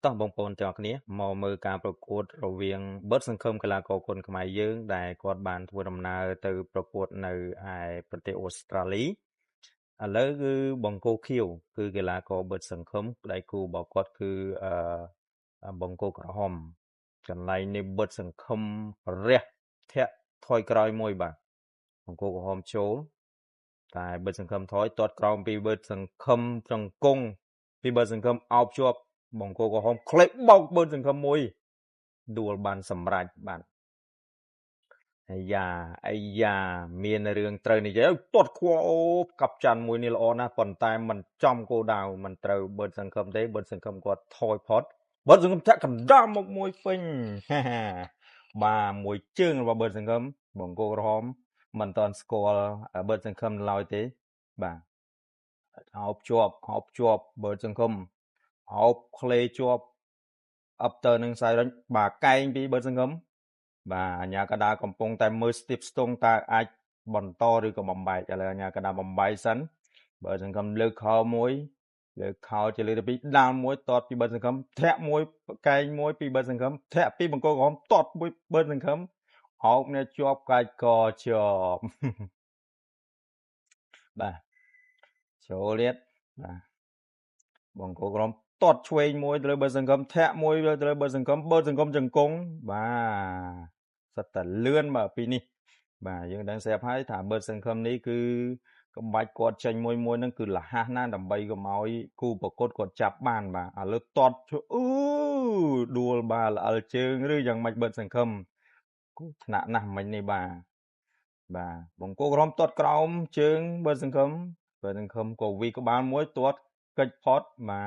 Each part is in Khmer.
តោះបងប្អូនទាំងអស់គ្នាមកមើលការប្រកួតរវាងបិទសង្ឃឹមកីឡាករគុនខ្មែរយើងដែលគាត់បានធ្វើដំណើរទៅប្រកួតនៅឯប្រទេសអូស្ត្រាលីឥឡូវគឺបង្គោលខៀវគឺកីឡាករបិទសង្ឃឹមដៃគូរបស់គាត់គឺបង្គោលក្រហមកន្លែងនេះបិទសង្ឃឹមរះធាក់ថយក្រោយមួយបាទបង្គោលក្រហមចូលតែបិទសង្ឃឹមថយទាត់ក្រោមពីបិទសង្ឃឹមចង្គង់ពីបិទសង្ឃឹមអោបជាប់បង្គោលក្រហមក្លេបបោកបិទសង្ឃឹមមួយដួលបានសម្រេចបាទអាយ៉ាមានរឿងត្រូវនិយាយទាត់ខួរអូកាប់ច័ន្ទមួយនេះល្អណាស់ប៉ុន្តែมันចំគោលដៅมันត្រូវបិទសង្ឃឹមទេបិទសង្ឃឹមគាត់ថយផុតបិទសង្ឃឹមចាក់កណ្ដាលមកមួយពេញបាទមួយជើងរបស់បិទសង្ឃឹមបង្គោលក្រហមមិនតាន់ស្គាល់បិទសង្ឃឹមឡើយទេបាទអោបជាប់បិទសង្ឃឹមអោបក្លេជាប់អប់ទៅនឹងខ្សែរ៉ាញ់បាទកែងពីបិទសង្ឃឹមបាទអាញាកដាកំពុងតែមើលស្ទាបស្ទង់តើអាចបន្តឬក៏បំបែកឥឡូវអាញាកដាបំបែកសិនបើសង្ឃឹមលើកខោមួយលើកខោជាលើកទី2ដាល់មួយតតពីបិទសង្ឃឹមធាក់មួយកែងមួយពីបិទសង្ឃឹមធាក់ពីបង្គោលក្រហមតតមួយបិទសង្ឃឹមអោបនេះជាប់កាច់កជាប់បាទចូលទៀតបាទបង្គោលក្រហមតតឆ្វេងមួយទៅលើបិទសង្ឃឹមធាក់មួយទៅលើបិទសង្ឃឹមជង្គង់បាទសិតតែលឿនបាទពីនេះបាទយើងដឹងស្រាប់ហើយថាបិទសង្ឃឹមនេះគឺកំបាច់គាត់ចេញមួយហ្នឹងគឺលះហាស់ណាស់ដើម្បីកុំឲ្យគូប្រកួតគាត់ចាប់បានបាទឥឡូវតតដួលបាទល្អិលជើងឬយ៉ាងម៉េចបិទសង្ឃឹមគូថ្នាក់ណាស់មិញនេះបាទបង្គោលក្រហមតតក្រោមជើងបិទសង្ឃឹមក៏វីក្បាលមួយតតកិច្ចផុតបា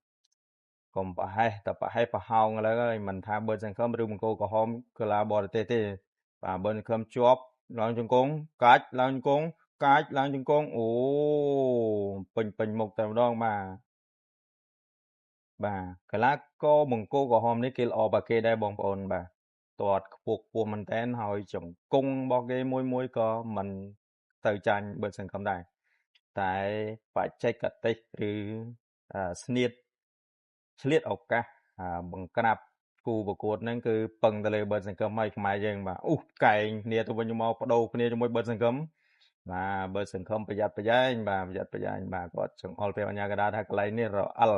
ទកុំប្រហែសតែប្រហែសប្រហោងឥឡូវហើយមិនថាបិទសង្ឃឹមឬបង្គោលក្រហមកីឡាបរទេសទេបាទបិទសង្ឃឹមជាប់ឡើងជង្គង់កាច់ឡើងជង្គង់កាច់ឡើងជង្គង់អូពេញមុខតែម្ដងបាទកីឡាករបង្គោលក្រហមនេះគេល្អបាគេដែរបងប្អូនបាទទាត់ខ្ពស់មែនតែនហើយជង្គង់របស់គេមួយក៏មិនទៅចាញ់បិទសង្ឃឹមដែរតែបច្ចេកទេសឬស្នៀតឆ្លៀតឱកាសបង្ក្រាបគូប្រកួតហ្នឹងគឺពឹងទៅលើបិទសង្ឃឹមហើយខ្មែរយើងបាទកែងគ្នាទៅវិញមកបដូរគ្នាជាមួយបិទសង្ឃឹមបាទបិទសង្ឃឹមប្រយ័ត្នប្រយែងបាទគាត់ចង្អុលពេលអញ្ញាកដាថាកន្លែងនេះរអិល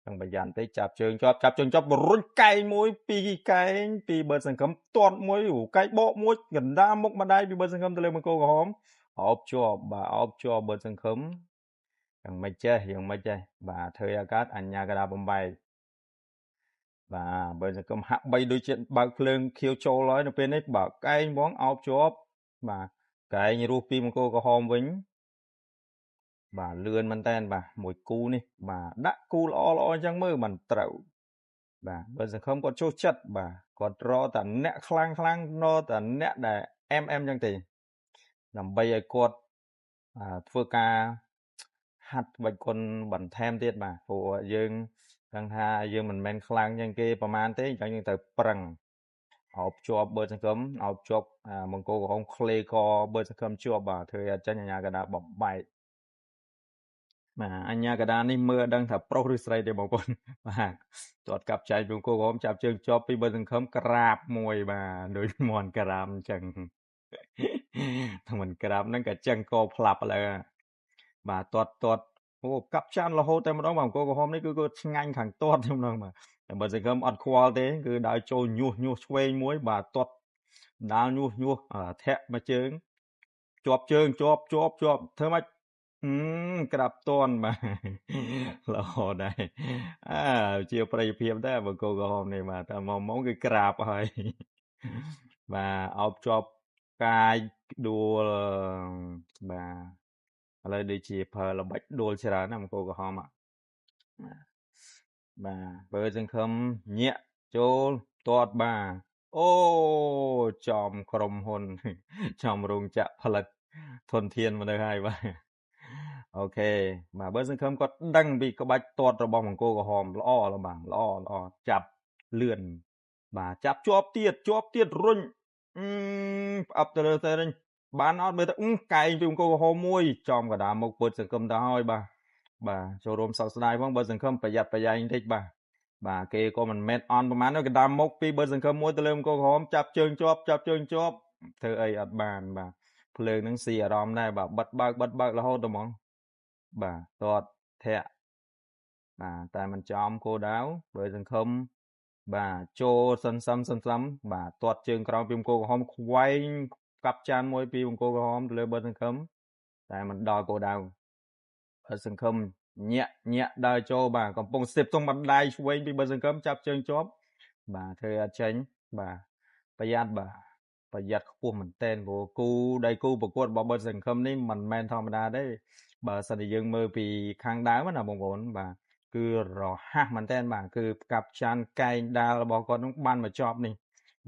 នឹងប្រយ័ត្នទេចាប់ជើងជាប់រុញកែងមួយពីកែងពីបិទសង្ឃឹមទាត់មួយកែងបកមួយកណ្ដាលមុខម្ដាយពីបិទសង្ឃឹមទៅលើបង្គោលក្រហមអោបជាប់បិទសង្ឃឹមយ៉ាងម៉េចចេះបាទធ្វើអាកាសអញ្ញាកដាបំបែកបាទបើសង្គមហាក់បីដូចជាបើកភ្លើងខៀវចូលហើយនៅពេលនេះបើកែងហ្មងអោបជាប់បាទកែងរស់ពីបង្គោលក្រហមវិញបាទលឿនមែនតើបាទមួយគូនេះបាទដាក់គូល្អអញ្ចឹងមើលមិនត្រូវបាទបើសង្គមគាត់ចូលចិត្តបាទគាត់រកតែអ្នកខ្លាំងរកតែអ្នកដែលអឹងទេដើម្បីឲ្យគាត់ធ្វើការហាត់ក្បាច់គុណបន្ថែមទៀតបាទព្រោះយើងដឹងថាយើងមិនមែនខ្លាំងជាងគេប្រហែលទេអញ្ចឹងយើងត្រូវប្រឹងអោបជាប់បឺតសង្គមអោបជាប់មង្គលក្រហមក្លេកបឺតសង្គមជាប់បាទធ្វើឲ្យចេញអាញាកដាបំបែកបាទអញ្ញាកដានេះមើលដឹងថាប្រុសឬស្រីទេបងប្អូនបាទទាត់កាប់ចែកមង្គលក្រហមចាប់ជើងជាប់ពីបឺតសង្គមក្រាបមួយបាទដូចមន់ក្រាបអញ្ចឹងតែមិនក្រាបហ្នឹងក៏ចឹងកផ្លាប់ឥឡូវបាទទាត់កាប់ចានរហូតតែម្ដងបាទអង្គក្រហមនេះគឺគាត់ឆ្ងាញ់ខាងទាត់តែម្ដងបាទតែបើសង្ឃឹមអត់ខ្វល់ទេគឺដើរចូលញុះឆ្វេងមួយបាទទាត់ដាល់ញុះធាក់មកជើងជាប់ជើងជាប់ធ្វើម៉េចក្រាបតន់បាទល្អដែរជាប្រយោជន៍ភាពដែរបង្គោលក្រហមនេះបាទតែមកគឺក្រាបហើយបាទអោបជាប់កាយដួលបាទឥឡូវដូចជាប្រើល្បិចដួលច្រើនណាស់បង្គោលក្រហមបាទបើសង្ឃឹមញាក់ចូលទាត់បាទអូចំក្រុមហ៊ុនចំរោងចក្រផលិតធនធានមកនៅហើយបាទអូខេបាទបើសង្ឃឹមគាត់ដឹងពីក្បាច់ទាត់របស់បង្គោលក្រហមល្អបាទល្អចាប់លឿនបាទចាប់ជាប់ទៀតរុញផ្អាប់ទៅលើតែវិញបានអត់មើលទៅកែងពីបង្គោលក្រហមមួយចំកដាមុខពុតសង្គមទៅហើយបាទចូលរួមសោកស្ដាយផងបើសង្គមប្រយ័ត្នប្រយែងបន្តិចបាទ បាទគេក៏មិនមែនអន់ប្រហែលទេគេដើរមកពីបើសង្ឃឹមមួយទៅលើអង្គរក្រហមចាប់ជើងជាប់ធ្វើអីអត់បានបាទភ្លើងនឹងស៊ីអារម្មណ៍ដែរបាទបិទបើករហូតទៅហ្មងបាទតតធាក់បាទតែមិនចំគោដៅបើសង្ឃឹមបាទចូលសន្សំបាទតតជើងក្រោមពីអង្គរក្រហមខ្វែងកាប់ចានមួយពីអង្គរក្រហមទៅលើបើសង្ឃឹមតែមិនដល់គោដៅបើសង្ឃឹមញាក់ដើរចូលបាទកំពុងស្ទាបទងបណ្ដាយឆ្វេងពីបើសង្ឃឹមចាប់ជើងជាប់បាទធ្វើអត់ចេញបាទប្រយ័ត្នបាទប្រយ័ត្នខ្ពស់មែនតែនព្រោះដៃគូប្រកួតរបស់បើសង្ឃឹមនេះមិនមែនធម្មតាទេបើសិនជាយើងមើលពីខាងដើមណាបងប្អូនបាទគឺរហ័សមែនតែនបាទគឺកាប់ចានកែងដាលរបស់គាត់នឹងបានមកជាប់នេះ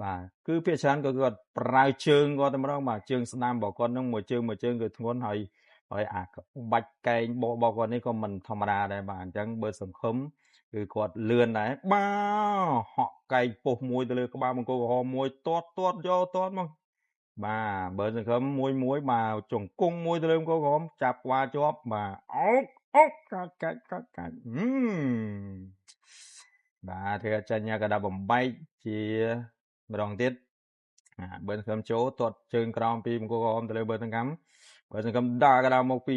បាទគឺភាគច្រើនក៏គាត់ប្រើជើងគាត់តែម្ដងបាទជើងស្ដាំរបស់គាត់នឹងមួយជើងគឺធ្ងន់ហើយអាបាច់កែងរបស់គាត់នេះក៏មិនធម្មតាដែរបាទអញ្ចឹងបើសង្ឃឹមគឺគាត់លឿនដែរបាទហក់កែងពុះមួយទៅលើក្បាលមង្គលក្រហមមួយទាត់យកទាត់មកបាទបើសង្ឃឹមមួយបាទជង្គង់មួយទៅលើមង្គលក្រហមចាប់ក្បាលជាប់បាទអោកកាច់បាទធ្វើអត់ចាញ់ក៏ដាក់បំបែកជាម្ដងទៀតបើសង្ឃឹមចូលទាត់ជើងក្រោមពីមង្គលក្រហមទៅលើបើសង្ឃឹមដើរក៏ដើរមកពី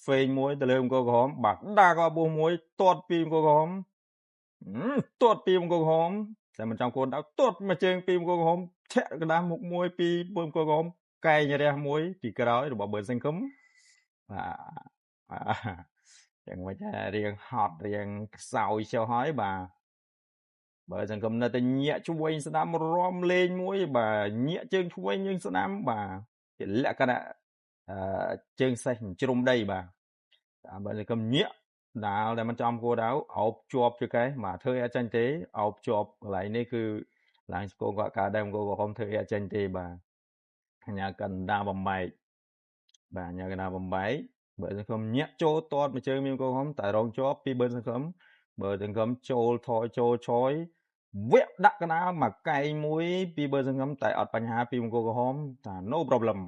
ហ្វេងមួយទៅលើអង្គរក្រហមបាទដើរក៏បួសមួយទាត់ពីអង្គរក្រហមតែមិនចង់គោលដៅទាត់មួយជើងពីអង្គរក្រហមធាក់កណ្ដាលមុខមួយពីអង្គរក្រហមកែងរះមួយពីក្រោយរបស់បើសង្ឃឹមបាទយ៉ាងមិនថារៀងហត់រៀងខ្សោយចុះហើយបាទបើសង្ឃឹមនៅតែញាក់ឆ្វេងស្ដាំរំលេងមួយបាទញាក់ជើងឆ្វេងយើងស្ដាំបាទជាលក្ខណៈជើងសេះជ្រុំដីបាទបើសង្ឃឹមញាក់ដាល់តែមិនចំគោលដៅអោបជាប់ជាកែបាទធ្វើអត់ចាញ់ទេអោបជាប់កន្លែងនេះគឺឡើងស្គងគាត់កើតដែរអង្គរក្រហមធ្វើអត់ចាញ់ទេបាទញ៉ាកណ្ដាលបំបែកបាទញ៉ាកណ្ដាលបំបែកបើសង្ឃឹមញាក់ចូលតតមួយជើងមានអង្គរក្រហមតែរងជាប់ពីបើសង្ឃឹមចូលថយចូលឆយវាក់ដាក់កណ្ដាលមកកែងមួយពីបើសង្ឃឹមតែអត់បញ្ហាពីអង្គរក្រហមថា no problem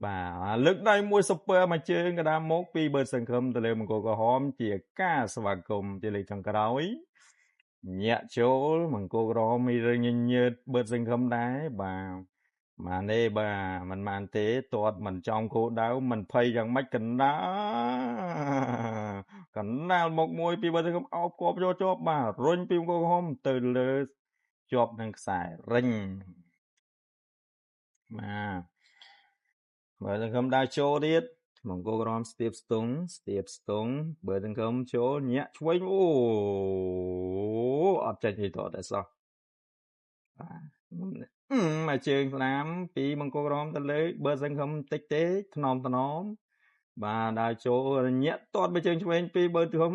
បាទលើកដៃមួយសុពើមួយជើងកណ្ដាលមកពីបើសង្ឃឹមទៅលើមង្គលក្រហមជាការស្វាគមន៍ជាលេខចុងក្រោយញាក់ចូលមង្គលក្រហមមានរឿងញញើតបើសង្ឃឹមដែរបាទម៉ានទេបាទមិនម៉ានទេទាត់មិនចំគោលដៅមិនភ័យយ៉ាងម៉េចកណ្ដាលមកមួយពីបើសង្ឃឹមអោបគប់យកជាប់បាទរុញពីមង្គលក្រហមទៅលើជាប់នឹងខ្សែរិញបាទបើសង្ឃឹមដើរចូលទៀតមង្គលក្រហមស្ទាបស្ទង់បើសង្ឃឹមចូលញាក់ឆ្វេងអត់ចេញទេតតែសោះបាទមកជើងស្ដាំពីមង្គលក្រហមទៅលើបើសង្ឃឹមតិចទេថ្នមបាទដើរចូលញាក់ទាត់មកជើងឆ្វេងពីបើសង្ឃឹម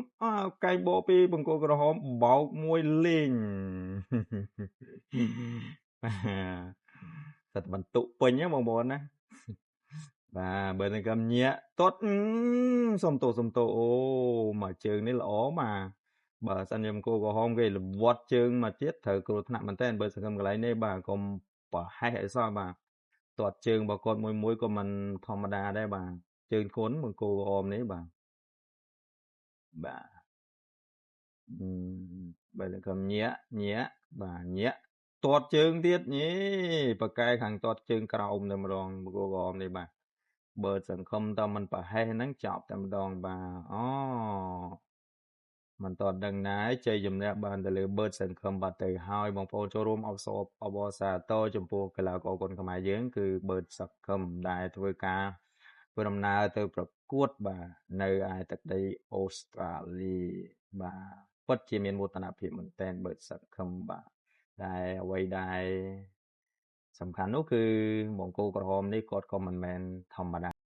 កែងបោពីមង្គលក្រហមបោកមួយលេងសិតបន្ទុកពេញហ្នឹងបងប្អូនណាបាទបើសង្ឃឹមញាក់ទាត់សុំទោអូមកជើងនេះល្អបាទបើសិនជាមង្គលក្រហមគេលវត្តជើងមកទៀតត្រូវគ្រោះថ្នាក់មែនតើបើសង្ឃឹមកន្លែងនេះបាទកុំប្រហែសអីសោះបាទទាត់ជើងរបស់គាត់មួយក៏មិនធម្មតាដែរបាទជើងគុណមង្គលក្រហមនេះបាទបើសង្ឃឹមញាក់បាទញាក់ទាត់ជើងទៀតញីបកែខាងទាត់ជើងក្រោមតែម្ដងមង្គលក្រហមនេះបាទបើសង្ឃឹមតែមិនប្រហែសហ្នឹងចប់តែម្ដងបាទមិនតដឹងណាជ័យជំនះបានទៅលើបឺតសង្ឃឹមបាត់ទៅហើយបងប្អូនចូលរួមអបសាទរចំពោះកីឡាករគុនខ្មែរយើងគឺបឺតសង្ឃឹមដែលធ្វើដំណើរទៅប្រកួតបាទនៅឯទឹកដីអូស្ត្រាលីបាទពិតជាមានមោទនភាពមែនទែនបឺតសង្ឃឹមបាទតែអ្វីដែលសំខាន់នោះគឺមង្គលក្រហមនេះគាត់ក៏មិនមែនធម្មតា